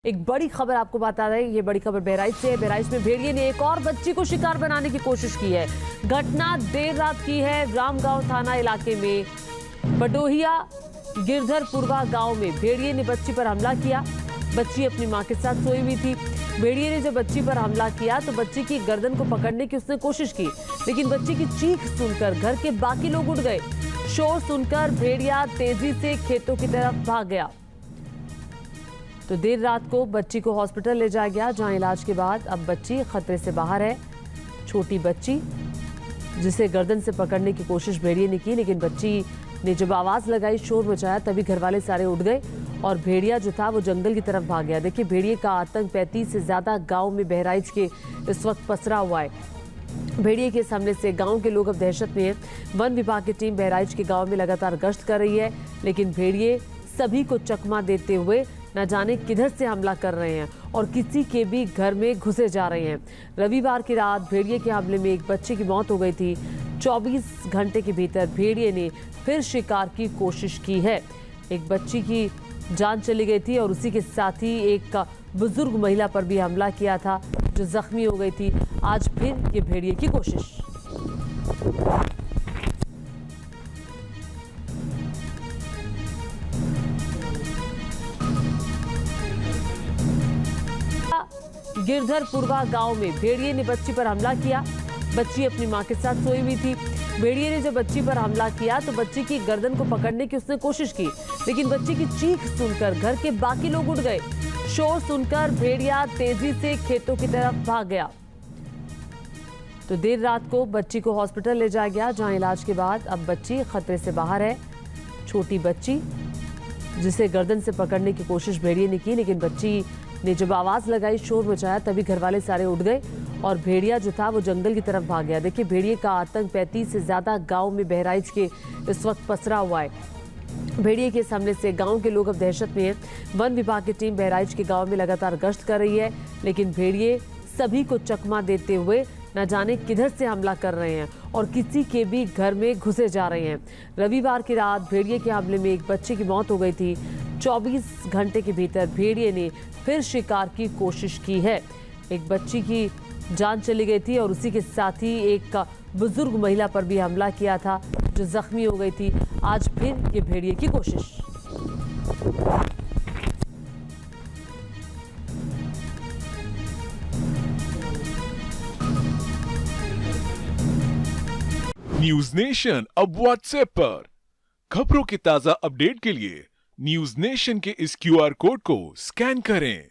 एक बड़ी खबर आपको बता रहे हैं। ये बड़ी खबर बहराइच से है। बहराइच में भेड़िए ने एक और बच्ची को शिकार बनाने की कोशिश की है। घटना देर रात की है। रामगांव थाना इलाके में बडोहिया गिरधरपुरवा गांव में भेड़िए ने बच्ची पर हमला किया। बच्ची अपनी मां के साथ सोई हुई थी। भेड़िए ने जब बच्ची पर हमला किया तो बच्ची की गर्दन को पकड़ने की उसने कोशिश की, लेकिन बच्ची की चीख सुनकर घर के बाकी लोग उठ गए। शोर सुनकर भेड़िया तेजी से खेतों की तरफ भाग गया। तो देर रात को बच्ची को हॉस्पिटल ले जाया गया, जहां इलाज के बाद अब बच्ची खतरे से बाहर है। छोटी बच्ची जिसे गर्दन से पकड़ने की कोशिश भेड़िए ने की, लेकिन बच्ची ने जब आवाज लगाई, शोर मचाया, तभी घर वाले सारे उठ गए और भेड़िया जो था वो जंगल की तरफ भाग गया। देखिए, भेड़िए का आतंक 35 से ज्यादा गांव में बहराइच के इस वक्त पसरा हुआ है। भेड़िए के सामने से गांव के लोग अब दहशत में हैं। वन विभाग की टीम बहराइच के गांव में लगातार गश्त कर रही है, लेकिन भेड़िए सभी को चकमा देते हुए न जाने किधर से हमला कर रहे हैं और किसी के भी घर में घुसे जा रहे हैं। रविवार की रात भेड़िए के हमले में एक बच्चे की मौत हो गई थी। 24 घंटे के भीतर भेड़िए ने फिर शिकार की कोशिश की है। एक बच्ची की जान चली गई थी और उसी के साथ ही एक बुजुर्ग महिला पर भी हमला किया था, जो जख्मी हो गई थी। आज फिर ये भेड़िए की कोशिश। गिरधरपुरवा गांव में भेड़िए ने बच्ची पर हमला किया। बच्ची अपनी मां के साथ सोई हुई थी। भेड़िए ने जब बच्ची पर हमला किया तो बच्ची की गर्दन को पकड़ने की उसने कोशिश की, लेकिन बच्ची की चीख सुनकर घर के बाकी लोग उठ गए। शोर सुनकर भेड़िया तेजी से खेतों की तरफ भाग गया। तो देर रात को बच्ची को हॉस्पिटल ले जाया गया, जहां इलाज के बाद अब बच्ची खतरे से बाहर है। छोटी बच्ची जिसे गर्दन से पकड़ने की कोशिश भेड़िए ने की, लेकिन बच्ची ने जब आवाज लगाई, शोर मचाया, तभी घर वाले सारे उठ गए और भेड़िया जो था वो जंगल की तरफ भाग गया। देखिए, भेड़िए का आतंक 35 से ज्यादा गांव में बहराइच के इस वक्त पसरा हुआ है। भेड़िए के सामने से गांव के लोग अब दहशत में हैं। वन विभाग की टीम बहराइच के गांव में लगातार गश्त कर रही है, लेकिन भेड़िए सभी को चकमा देते हुए न जाने किधर से हमला कर रहे हैं और किसी के भी घर में घुसे जा रहे हैं। रविवार की रात भेड़िए के हमले में एक बच्चे की मौत हो गई थी। 24 घंटे के भीतर भेड़िए ने फिर शिकार की कोशिश की है। एक बच्ची की जान चली गई थी और उसी के साथ ही एक बुजुर्ग महिला पर भी हमला किया था, जो जख्मी हो गई थी। आज फिर ये भेड़िए की कोशिश। न्यूज नेशन अब व्हाट्सएप पर खबरों के ताजा अपडेट के लिए न्यूज नेशन के इस QR कोड को स्कैन करें।